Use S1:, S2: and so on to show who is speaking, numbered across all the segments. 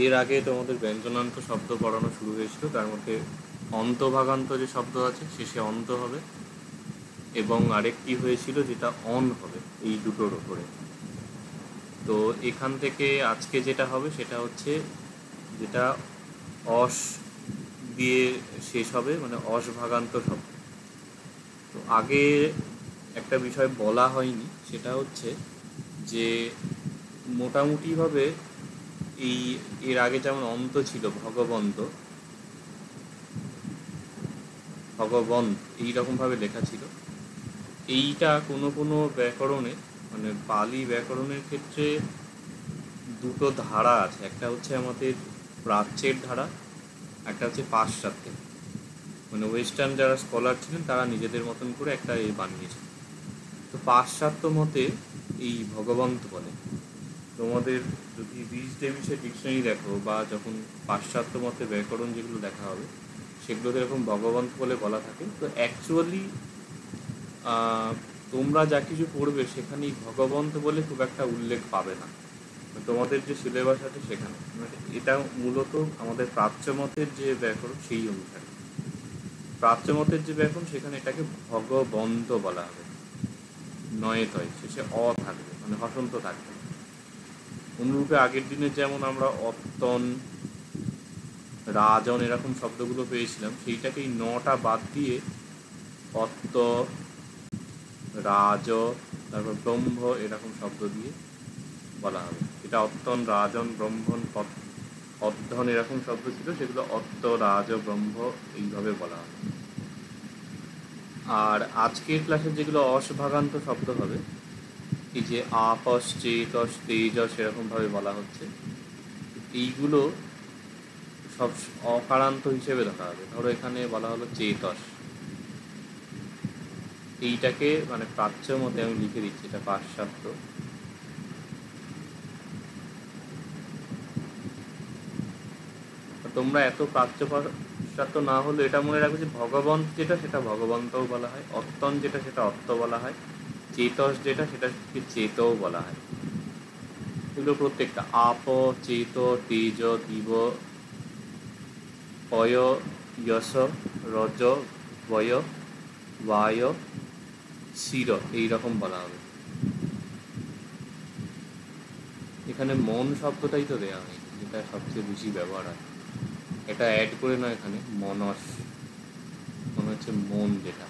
S1: এর আগে তোমাদের ব্যঞ্জনান্ত শব্দ পড়ানো শুরু হয়েছিল, তার মধ্যে অন্তভাগান্ত যে শব্দ আছে শেষে অন্ত হবে, এবং আরেকটি হয়েছিল যেটা অন হবে, এই দুটোর ওপরে। তো এখান থেকে আজকে যেটা হবে সেটা হচ্ছে যেটা অস দিয়ে শেষ হবে, মানে অসভাগান্ত শব্দ। তো আগে একটা বিষয় বলা হয়নি, সেটা হচ্ছে যে মোটামুটিভাবে এর আগে যেমন অন্ত ছিল ভগবন্ত, ভগবন্ত এইরকমভাবে লেখা ছিল। এইটা কোনো কোনো ব্যাকরণে, মানে পালি ব্যাকরণের ক্ষেত্রে দুটো ধারা আছে, একটা হচ্ছে আমাদের প্রাচ্যের ধারা, একটা হচ্ছে পাশ্চাত্যের। মানে ওয়েস্টার্ন যারা স্কলার ছিলেন তারা নিজেদের মতন করে একটা বানিয়েছেন। তো পাশ্চাত্য মতে এই ভগবন্ত বলে। তোমাদের যদি রিচ ডেভিসের ডিকশনারি দেখো বা যখন পাশ্চাত্য মতে ব্যাকরণ যেগুলো দেখা হবে সেগুলোতে এরকম ভগবন্ত বলে বলা থাকে। তো অ্যাকচুয়ালি তোমরা যা কিছু পড়বে সেখানেই ভগবন্ত বলে খুব একটা উল্লেখ পাবে না তোমাদের যে সিলেবাস আছে সেখানে। মানে এটা মূলত আমাদের প্রাচ্যমতের যে ব্যাকরণ সেই অনুসারে, প্রাচ্যমতের যে ব্যাকরণ সেখানে এটাকে ভগবন্ত বলা হবে, নয়েতয় শেষে অ থাকবে, মানে হসন্ত থাকবে। অনুরূপে আগের দিনে যেমন আমরা অত্তন, রাজন এরকম শব্দগুলো পেয়েছিলাম, সেইটাকে এই নটা বাদ দিয়ে অত্ত, রাজ, তারপর ব্রহ্ম এরকম শব্দ দিয়ে বলা হবে। এটা অত্তন, রাজন, ব্রহ্মণ, অধ্যন এরকম শব্দ ছিল, সেগুলো অত্ত, রাজ, ব্রহ্ম এইভাবে বলা হবে। আর আজকের ক্লাসে যেগুলো অসভাগান্ত শব্দ হবে, এই যে আপস, চেতস, তেজস এরকমভাবে বলা হচ্ছে, এইগুলো সব অকারান্ত হিসেবে দেখা হবে। ধরো এখানে বলা হলো চেতস, এইটাকে মানে প্রাচ্য মতে আমি লিখে দিচ্ছি, এটা পাশ্চাত্য। তোমরা এত প্রাচ্য পাশ্চাত্য না হলে এটা মনে রাখবে যে ভগবন্ত যেটা সেটা ভগবন্তও বলা হয়, অত্তন যেটা সেটা অত্ত বলা হয়, চেতস যেটা সেটাকে চেতও বলা হয়। এগুলো প্রত্যেকটা আপ, চেত, তেজ, দিব, পয়, যশ, রজ, বয়, বায়, শির এইরকম বলা হবে। এখানে মন শব্দটাই তো দেওয়া হয়নি, যেটা সবচেয়ে বেশি ব্যবহার হয়। এটা অ্যাড করে না এখানে, মনস মনে হচ্ছে মন যেটা।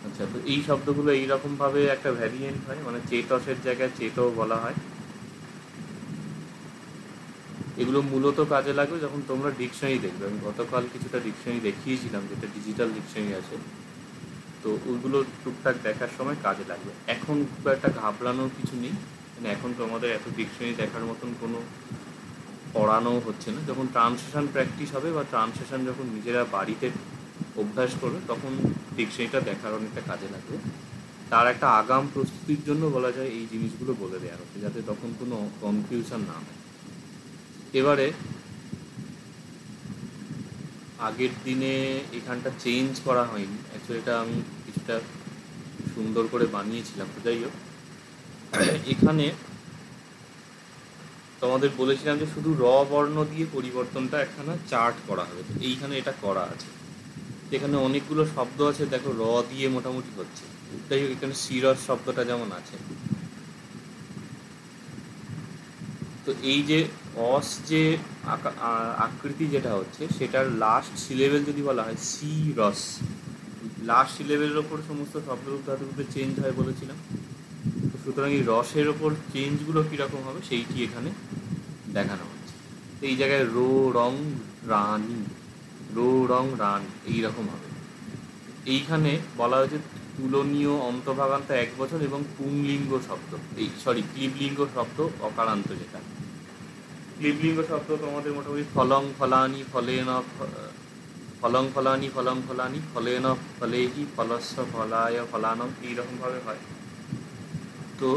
S1: আচ্ছা, তো এই শব্দগুলো এইরকমভাবে একটা ভ্যারিয়েন্ট হয়, মানে চেতসের জায়গায় চেতও বলা হয়। এগুলো মূলত কাজে লাগবে যখন তোমরা ডিকশনারি দেখবে। আমি গতকাল কিছুটা ডিকশনারি দেখিয়েছিলাম, যেটা ডিজিটাল ডিকশনারি আছে, তো ওইগুলো টুকটাক দেখার সময় কাজে লাগবে। এখন খুব একটা ঘাবড়ানোর কিছু নেই, মানে এখন তোমাদের এত ডিকশনারি দেখার মতন কোনো পড়ানো হচ্ছে না। যখন ট্রান্সলেশন প্র্যাকটিস হবে বা ট্রান্সলেশন যখন নিজেরা বাড়িতে অভ্যাস করবে তখন ডিকশনারিটা দেখার অনেকটা কাজে লাগবে। তার একটা আগাম প্রস্তুতির জন্য বলা যায় এই জিনিসগুলো বলে দেওয়া হচ্ছে, যাতে তখন কোনো কনফিউশন না হয়। এবারে আগের দিনে এখানটা চেঞ্জ করা হয়নি, অ্যাকচুয়ালি এটা আমি কিছুটা সুন্দর করে বানিয়েছিলাম। তো যাই হোক, এখানে তোমাদের বলেছিলাম যে শুধু র বর্ণ দিয়ে পরিবর্তনটা একখানা চার্ট করা হবে। তো এইখানে এটা করা আছে, এখানে অনেকগুলো শব্দ আছে, দেখো র দিয়ে মোটামুটি হচ্ছে। যাই হোক, এখানে শিরস শব্দটা যেমন আছে, তো এই যে অস যে আকৃতি যেটা হচ্ছে সেটার লাস্ট সিলেবেল যদি বলা হয় সি রস, লাস্ট সিলেবেলের ওপর সমস্ত শব্দরূপ ধাতুরূপে চেঞ্জ হয় বলেছিলাম। তো সুতরাং এই রসের ওপর চেঞ্জগুলো কীরকম হবে সেইটি এখানে দেখানো হচ্ছে। এই জায়গায় রো, রং, রানি, রো, রং, রান এইরকম হবে। এইখানে বলা হয়েছে তুলনীয় অন্তভাগান্ত 1 বছর এবং পুংলিঙ্গ শব্দ, ক্লিবলিঙ্গ শব্দ অকারান্ত যেটা। ক্লিবলিঙ্গ শব্দ তোমাদের মোটামুটি ফলং, ফলানি, ফলেন, ফলং, ফলানি, ফলং, ফলানি, ফলেন, ফলেহি, ফলস্য, ফলায়, ফলানম এইরকমভাবে হয়। তো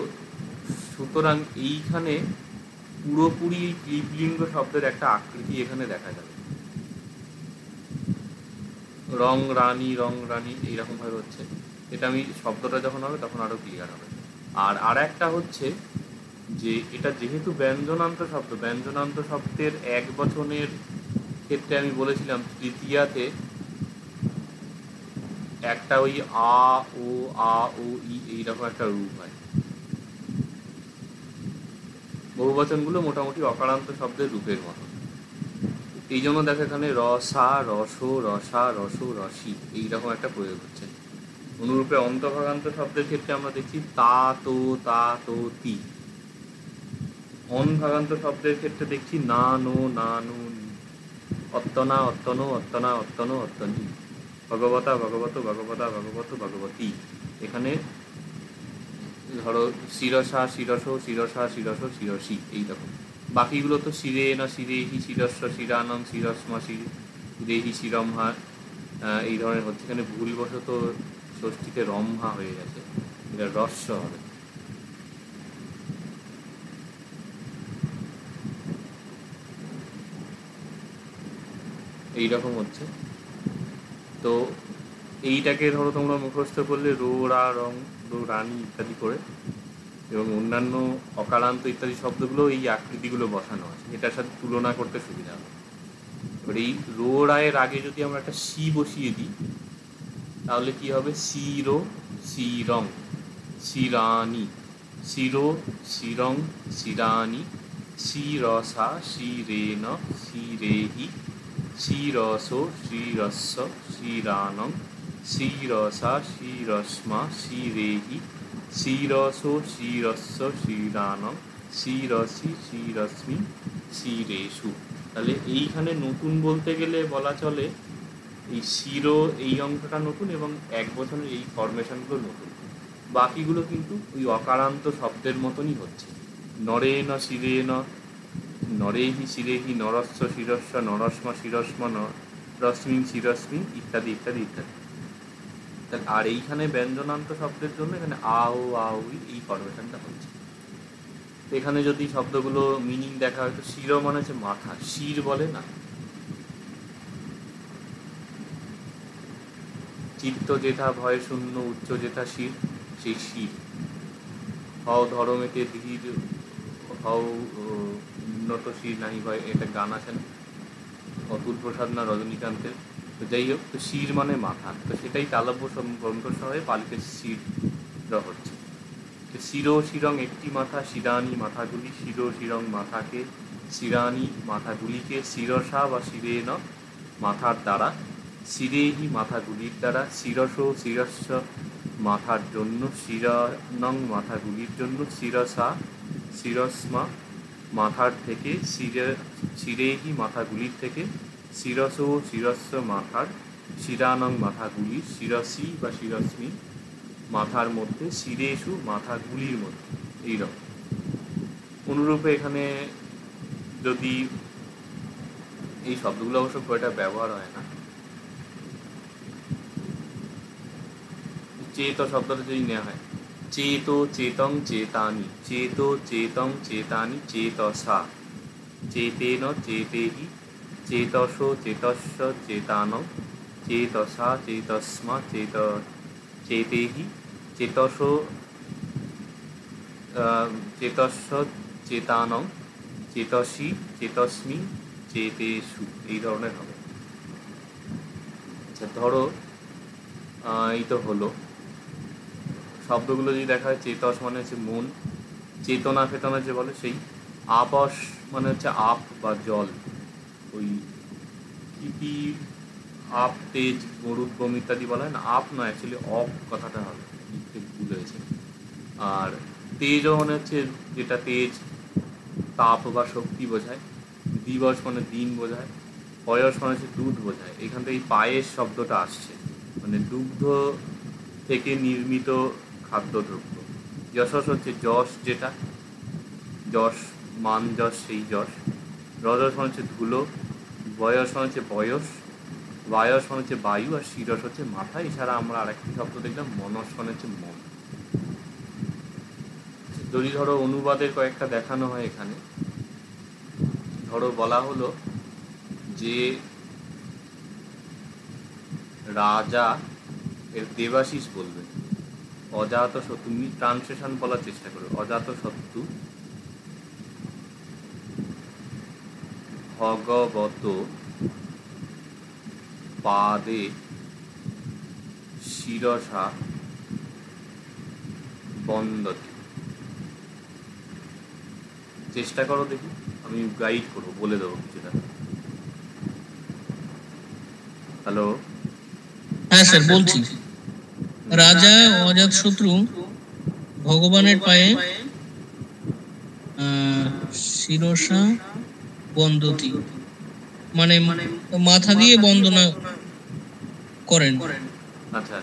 S1: সুতরাং এইখানে পুরোপুরি ক্লিবলিঙ্গ শব্দের একটা আকৃতি এখানে দেখা যাবে। রং রানী, রং রানী এইরকমভাবে হচ্ছে। এটা আমি শব্দটা যখন হবে তখন আরও ক্লিয়ার হবে। আর একটা হচ্ছে যে এটা যেহেতু ব্যঞ্জনান্ত শব্দের এক বচনের ক্ষেত্রে আমি বলেছিলাম তৃতীয়াতে একটা ওই আ ও ই এইরকম একটা রূপ হয়। বহুবচনগুলো মোটামুটি অকারান্ত শব্দের রূপের মতো। এই জন্য দেখো এখানে রসা রস রসা রস রসি এইরকম একটা প্রয়োগ হচ্ছে। অনুরূপে অন্তভাগান্ত শব্দের ক্ষেত্রে আমরা দেখছি তা তো তি। অন ভাগান্ত শব্দের ক্ষেত্রে দেখছি না নো নি। অত্তনা অত্তনো অত্তনা অত্তনো অত্তনি। ভগবতা ভগবত ভগবতা ভগবত ভগবতী। এখানে ধরো শিরসা শিরস শিরসা শিরস শিরসি এইরকম। বাকিগুলো তো শিরে না শিরেহি শিরস্ব শিরানম শিরস্মা শিরেহি শিরমহা এই ধরনের হচ্ছে। এখানে ভুলবশত ষষ্ঠীতে রম্ভা হয়ে গেছে, এটা রস্য হবে। এইরকম হচ্ছে। তো এইটাকে ধরো তোমরা মুখস্থ করলে রো রা রং রো রানি ইত্যাদি করে, এবং অন্যান্য অকারান্ত ইত্যাদি শব্দগুলো এই আকৃতিগুলো বসানো আছে, এটার সাথে তুলনা করতে সুবিধা হবে। এবার এই রো রায়ের আগে যদি আমরা একটা সি বসিয়ে দিই তাহলে কি হবে? শিরো শিরং শিরানি, শিরো শিরং শিরানি, শিরসা শিরেন শিরেহি, শিরসো শিরস্য শিরানং, শিরসা শিরস্মা শিরেহি, শিরসো শিরস্য শিরানং, শিরসি শিরস্মি শিরেষু। তাহলে এইখানে নতুন বলতে গেলে বলা চলে এই শিরো এই অংশটা নতুন এবং এক বছরের এই ফরমেশনগুলো নতুন। বাকিগুলো কিন্তু ওই অকারান্ত শব্দের মতনই হচ্ছে। নরেন শিরেন নরেহি শিরেহি নরস্ব শিরস্ব নরস্মা শিরস্ম রশ্মিন শিরশ্মি ইত্যাদি ইত্যাদি ইত্যাদি। আর এইখানে ব্যঞ্জনান্ত শব্দের জন্য এখানে আ ও এই ফরমেশনটা হচ্ছে। এখানে যদি শব্দগুলো মিনিং দেখা হয় তো শির মানে হচ্ছে মাথা, শির বলে না। চিত্ত যেথা ভয় শূন্য উচ্চ যেথা শির, সেই শির। হও ধরমেতে ধীর হও উন্নত শির নাহি ভয়, এটা গান আছে না অতুল প্রসাদ না রজনীকান্তের। তো যাই হোক, তো শির মানে মাথা, তো সেটাই তালব্য গ্রন্থসহে পালিতে শির হচ্ছে। তো শিরো শিরং একটি মাথা, শিরানি মাথাগুলি, শিরো শিরং মাথাকে, শিরানি মাথাগুলিকে, শিরসা বা শিরেন মাথার দ্বারা, শিরেহি মাথাগুলির দ্বারা, শিরসো শিরস্য মাথার জন্য, শিরানং মাথাগুলির জন্য, শিরসা শিরস্মা মাথার থেকে, শিরেহি মাথাগুলির থেকে, শিরসো শিরস্য মাথার, শিরানং মাথাগুলির, শিরসি বা শিরস্মি মাথার মধ্যে, শিরেষু মাথাগুলির মধ্যে, এইরকম। অনুরূপে এখানে যদি এই শব্দগুলো অবশ্য খুব একটা ব্যবহার হয় না, চেত শব্দটা যদি নেওয়া হয়, চেতো চেতং চেতানি, চেতো চেতং চেতানি চেতসা, চেতেন চেতেহি, চেতসো চেতস্য চেতানং, চেতসা চেতস্মা চেতেহি, চেতসো চেতস্য চেতানং, চেতসি চেতস্মি চেতেষু, এই ধরনের হবে। আচ্ছা ধরো এই তো হলো শব্দগুলো যদি দেখা হয়, চেতস মানে হচ্ছে মন, চেতনা ফেতনা যে বলে সেই, আপস মানে হচ্ছে আপ বা জল, ওই কি আপ তেজ মরুদ্গম ইত্যাদি বলা হয় না, আপ নয় অ্যাকচুয়ালি অপ কথাটা হবে, ভুল হয়েছে। আর তেজও মানে হচ্ছে যেটা তেজ তাপ বা শক্তি বোঝায়, দিবস মানে দিন বোঝায়, পয়স মানে হচ্ছে দুধ বোঝায়। এখান থেকে এই পায়েস শব্দটা আসছে, মানে দুগ্ধ থেকে নির্মিত খাদ্যদ্রব্য। যশস হচ্ছে যশ, যেটা যশ মান যশ, সেই যশ। রজস মানে হচ্ছে ধুলো, বয়স মানে হচ্ছে বয়স, বায়স মানে হচ্ছে বায়ু, আর শিরস হচ্ছে মাথা। এছাড়া আমরা আরেকটি শব্দ দেখলাম মনস মানে হচ্ছে মন। যদি ধরো অনুবাদের কয়েকটা দেখানো হয় এখানে, ধরো বলা হলো যে রাজা এর দেবাশিস বলবে, অজাত শত্রু, তুমি ট্রান্সলেশন বলার চেষ্টা করো। অজাত শত্রু ভগবত পাদে শিরসা বন্দতি। চেষ্টা করো দেখি, আমি গাইড করবো, বলে দেবো কিছুটা। হ্যালো।
S2: হ্যাঁ স্যার বলছি। রাজা অজাতশত্রু ভগবানের পায়ে শিরসা বন্দতি, মানে মাথা দিয়ে বন্দনা করেন।
S1: আচ্ছা,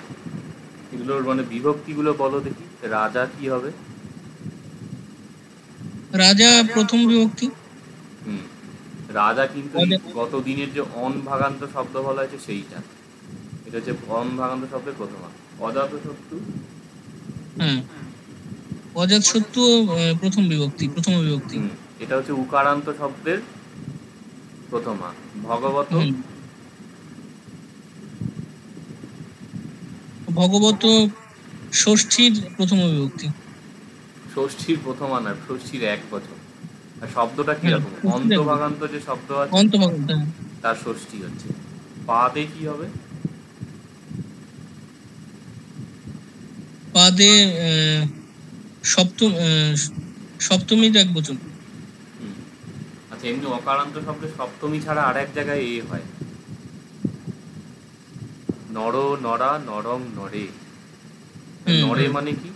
S1: এগুলোর মানে বিভক্তিগুলো বলো দেখি। রাজা কি হবে?
S2: রাজা প্রথম বিভক্তি।
S1: হুম, রাজা কিন্তু গত দিনের যে অন ভাগান্ত শব্দ বলা হয়েছে সেইটা, এটা হচ্ছে অন ভাগান্ত শব্দের প্রথম। অজাত শত্রু,
S2: হ্যাঁ অজাতশত্রু প্রথম বিভক্তি, প্রথম বিভক্তি।
S1: এটা হচ্ছে উকারান্ত শব্দের প্রথমা। ভগবত,
S2: ভগবত ষষ্ঠীর প্রথম বিভক্তি।
S1: ষষ্ঠীর প্রথমা নয়, ষষ্ঠীর এক বছর। আর শব্দটা কিরকম? অন্তভাগান্ত যে শব্দ আছে তার ষষ্ঠী হচ্ছে। পাদে কি হবে?
S2: পাদে সপ্তম, সপ্তমীর এক বচন।
S1: আচ্ছা, এমনি অকারান্ত শব্দে সপ্তমী ছাড়া আর এক জায়গায় এ হয়, নর, নরা, নরং, নরে। নরে মানে কি?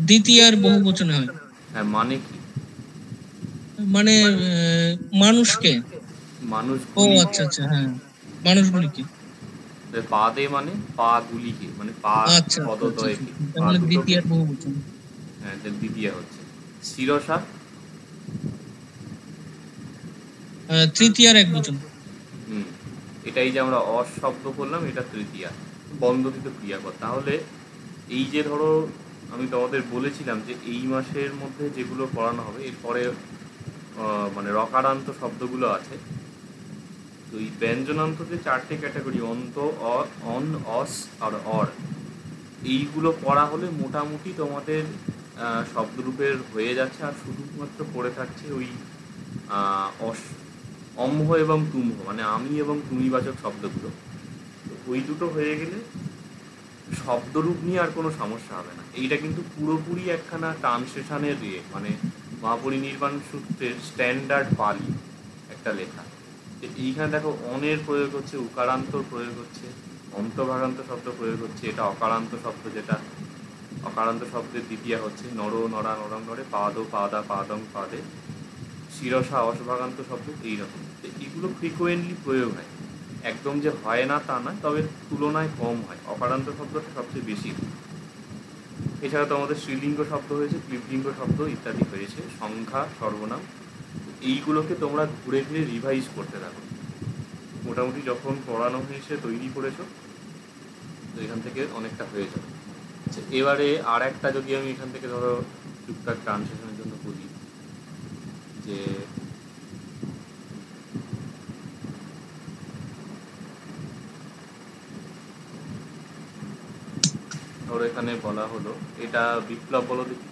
S2: দ্বিতীয়ার বহু বচনে হয়।
S1: হ্যাঁ, মানে কি?
S2: মানে মানুষকে,
S1: মানুষ।
S2: ও আচ্ছা আচ্ছা, হ্যাঁ মানুষগুলিকে।
S1: পাদে মানে পা গুলিকে, মানে পা পদদ্বয়কে।
S2: তাহলে দ্বিতীয়ার বহু বচন।
S1: হ্যাঁ, দ্বিতীয় হচ্ছে। শিরসা
S2: তৃতীয়ার এক বচন।
S1: এটাই যে আমরা অশব্দ করলাম, এটা তৃতীয়া, বন্ধতিত ক্রিয়াপদ। তাহলে এই যে ধরো আমি তোমাদের বলেছিলাম যে এই মাসের মধ্যে যেগুলো পড়ানো হবে, এরপরে মানে রকারান্ত শব্দগুলো আছে। তো এই ব্যঞ্জনান্ত যে চারটে ক্যাটাগরি, অন্ত, অন, অস আর অর, এইগুলো পড়া হলে মোটামুটি তোমাদের শব্দরূপের হয়ে যাচ্ছে। আর শুধুমাত্র পড়ে থাকছে ওই অম্ভ এবং তুম্ভ, মানে আমি এবং তুমিবাচক শব্দগুলো। তো ওই দুটো হয়ে গেলে শব্দরূপ নিয়ে আর কোনো সমস্যা হবে না। এইটা কিন্তু পুরোপুরি একখানা ট্রান্সলেশনের মানে মহাপরিনির্বাণ সূত্রের স্ট্যান্ডার্ড পালি একটা লেখা। এইখানে দেখো অনের প্রয়োগ হচ্ছে, উকারান্তর প্রয়োগ হচ্ছে, অন্তভাগান্ত শব্দ প্রয়োগ হচ্ছে। এটা অকারান্ত শব্দ, যেটা অকারান্ত শব্দের দ্বিতীয় হচ্ছে নর, নরা, নরং, নরে, পাদ, পাদা, পাদং, পাদে, শিরসা অসভাগান্ত শব্দ। এইরকম এগুলো ফ্রিকোয়েন্টলি প্রয়োগ হয়, একদম যে হয় না তা নয়, তবে তুলনায় কম হয়। অকারান্ত শব্দটা সবচেয়ে বেশি। এছাড়া তো আমাদের স্ত্রীলিঙ্গ শব্দ হয়েছে, ক্লিবলিঙ্গ শব্দ ইত্যাদি হয়েছে, সংখ্যা, সর্বনাম। এইগুলোকে তোমরা ঘুরে ফিরে রিভাইজ করতে থাকো। মোটামুটি যখন পড়ানো হয়েছে, তৈরি করেছো, তো এখান থেকে অনেকটা হয়ে যাবে। আচ্ছা, এবারে আর একটা যদি আমি এখান থেকে ধরো টুকটাক ট্রান্সলেশনের জন্য বলি, যে ধরো এখানে বলা হলো, এটা বিপ্লব বলো দেখি।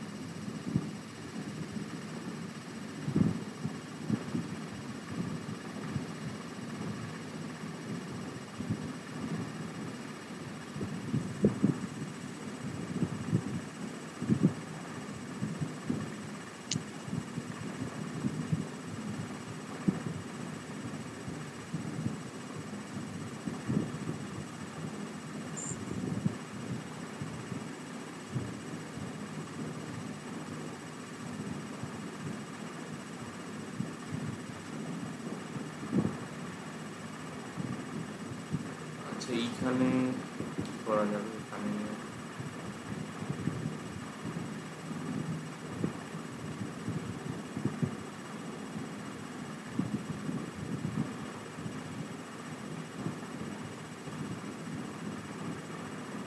S1: আচ্ছা, এইখানে করা যাবে, এখানে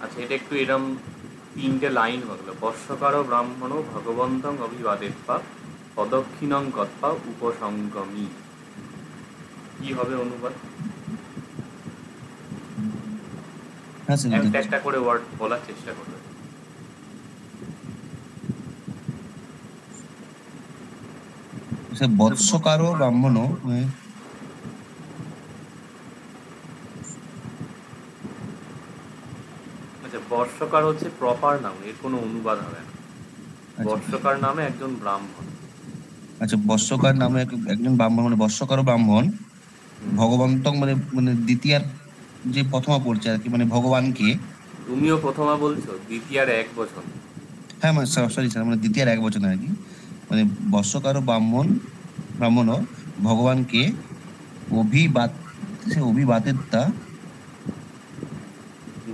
S1: আচ্ছা, এটা একটু এরম 3টে লাইন হলো। বর্ষকার ব্রাহ্মণ ভগবন্তং অভিবাদেত্বা প্রদক্ষিণং গত্বা উপসঙ্গমী। কি হবে অনুবাদ? একটা একটা করে ওয়ার্ড বলার চেষ্টা করবে।
S3: সে বৎসকারো ব্রাহ্মণ
S1: আচ্ছা, বর্ষকার হচ্ছে প্রপার নাম, এর কোনো অনুবাদ হবে না। বর্ষকার নামে একজন ব্রাহ্মণ।
S3: আচ্ছা, বৎসকার নামে একজন ব্রাহ্মণ, মানে বৎসকারও ব্রাহ্মণ ভগবন্ত, মানে মানে দ্বিতীয়ার যে প্রথমা পড়ছে আর কি, মানে ভগবানকে।
S1: তুমিও প্রথমা বলছো, দ্বিতীয়ার এক বছর।
S3: হ্যাঁ মানে সরি স্যার, মানে দ্বিতীয়ার এক বচন আর কি, মানে বৎসকারও ব্রাহ্মণ ভগবানকে অভিবাদ, সে অভিবাদেত্তা।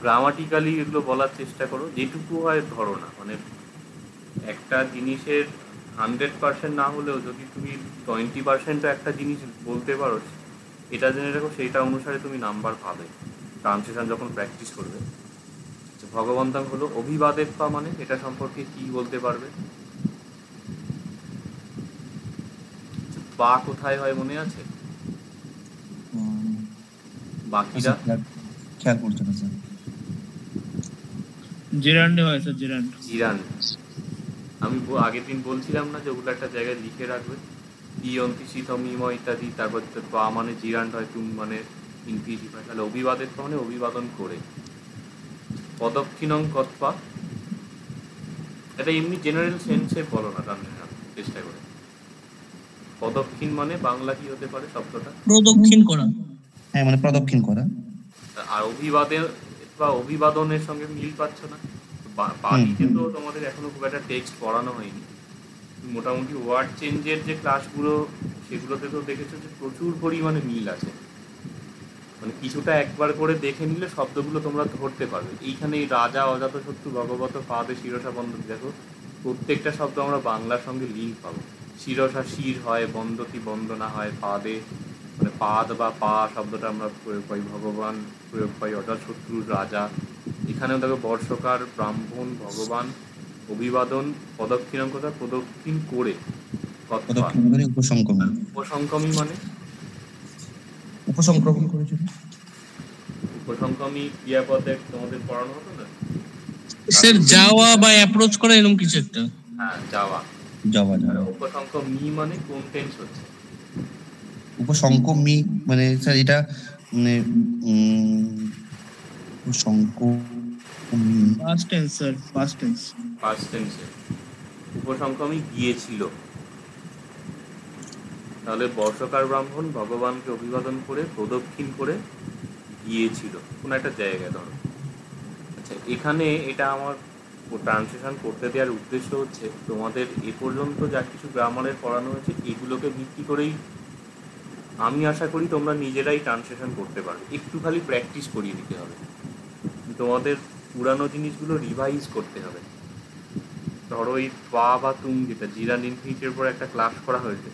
S1: গ্রামাটিক্যালি এগুলো বলার চেষ্টা করো, যেটুকু হয় ধরো না, মানে একটা জিনিসের 100% না হলেও যদি তুমি 20% একটা জিনিস বলতে পারো, এটা জেনে রাখো, সেইটা অনুসারে তুমি নাম্বার পাবে ট্রান্সলেশন যখন প্র্যাকটিস করবে। ভগবন্তাং হলো অভিবাদেত্তা, মানে এটা সম্পর্কে কি বলতে পারবে? বা কোথায় হয় মনে আছে? বাকিরা
S3: খেয়াল করছে না স্যার।
S2: জিরান্ডে হয় স্যার, জিরান্ড।
S1: জিরান। আমি আগের দিন বলছিলাম না যে ওগুলো একটা জায়গায় লিখে রাখবে, ইয়ন্তি শীতমিম ইত্যাদি, তারপর বা মানে জিরান্ড হয়, তুম মানে ইনফিনিটিভ হয়, তাহলে অভিবাদের মানে অভিবাদন করে। পদক্ষিণং কত্বা, এটা এমনি জেনারেল সেন্সে বলো না, ট্রান্সলেশন চেষ্টা করে। পদক্ষিণ মানে বাংলা কি হতে পারে শব্দটা?
S2: প্রদক্ষিণ করা।
S3: হ্যাঁ মানে প্রদক্ষিণ করা।
S1: আর অভিবাদন বা অভিবাদনের সঙ্গে মিল পাচ্ছ না। বাড়িতে তো তোমাদের এখনো খুব একটা টেক্সট পড়ানো হয়নি, মোটামুটি ওয়ার্ড চেঞ্জের যে ক্লাসগুলো সেগুলোতে তো দেখেছো যে প্রচুর পরিমাণে মিল আছে, মানে কিছুটা একবার করে দেখে নিলে শব্দগুলো তোমরা ধরতে পারবে। এইখানে এই রাজা, অজাতশত্রু, ভগবত, পাদে, শিরসা, বন্ধতি, দেখো প্রত্যেকটা শব্দ আমরা বাংলার সঙ্গে লিঙ্ক পাবো। শিরসা শির হয়, বন্দতি বন্দনা হয়, পাদে মানে পাদ বা পা শব্দটা আমরা প্রয়োগ পাই, ভগবান প্রয়োগ পাই, অজাতশত্রু, রাজা। এখানেও দেখো বর্ষকার, ব্রাহ্মণ, ভগবান, অভিবাদন, পদক্ষিণাঙ্কতা, প্রদক্ষিণ করে, উপসংক্রমী মানে
S3: উপসংক্রমণ করেছিল।
S1: উপসংক্রমী ক্রিয়াপদে তোমাদের পড়ানো হতো না
S2: স্যার? যাওয়া বা অ্যাপ্রোচ করা, এরকম কিছু একটা।
S1: হ্যাঁ, যাওয়া। উপসংক্রমী মানে কোন টেন্স হচ্ছে?
S3: উপসংক্রমী মানে স্যার এটা মানে উপসংক্রমী
S2: past tense sir, past tense.
S1: Past টেন্সে উপসংক্রমী গিয়েছিল। তাহলে বর্ষকার ব্রাহ্মণ ভগবানকে অভিবাদন করে প্রদক্ষিণ করে গিয়েছিল কোন একটা জায়গায়, ধরো। আচ্ছা, এখানে এটা আমার ট্রান্সলেশন করতে দেওয়ার উদ্দেশ্য হচ্ছে তোমাদের এ পর্যন্ত যা কিছু গ্রামারের পড়ানো হয়েছে এগুলোকে ভিত্তি করেই আমি আশা করি তোমরা নিজেরাই ট্রান্সলেশন করতে পারবে। একটু খালি প্র্যাকটিস করিয়ে দিতে হবে, তোমাদের পুরানো জিনিসগুলো রিভাইজ করতে হবে। ধরো এই বা তুম, যেটা জিরান ইনফিনিটির উপর একটা ক্লাস করা হয়েছে,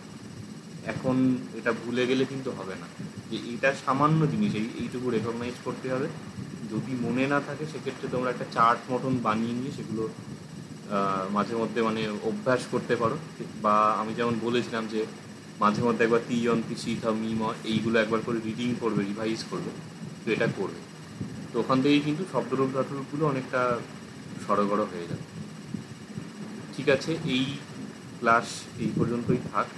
S1: এখন এটা ভুলে গেলে কিন্তু হবে না, যে এটা সামান্য জিনিস, এইটুকু রেকগনাইজ করতে হবে। যদি মনে না থাকে সেক্ষেত্রে তোমরা একটা চার্ট মতন বানিয়ে নিয়ে সেগুলো মাঝে মধ্যে মানে অভ্যাস করতে পারো। বা আমি যেমন বলেছিলাম যে মাঝে মধ্যে একবার তিয়ন্তি শিখা মিম এইগুলো একবার করে রিডিং করবে, রিভাইজ করবে, তো এটা করবে। তো ওখান থেকেই কিন্তু শব্দরূপ ধাতুরূপগুলো অনেকটা সড়গড় হয়ে যাবে। ঠিক আছে, এই ক্লাস এই পর্যন্তই থাক।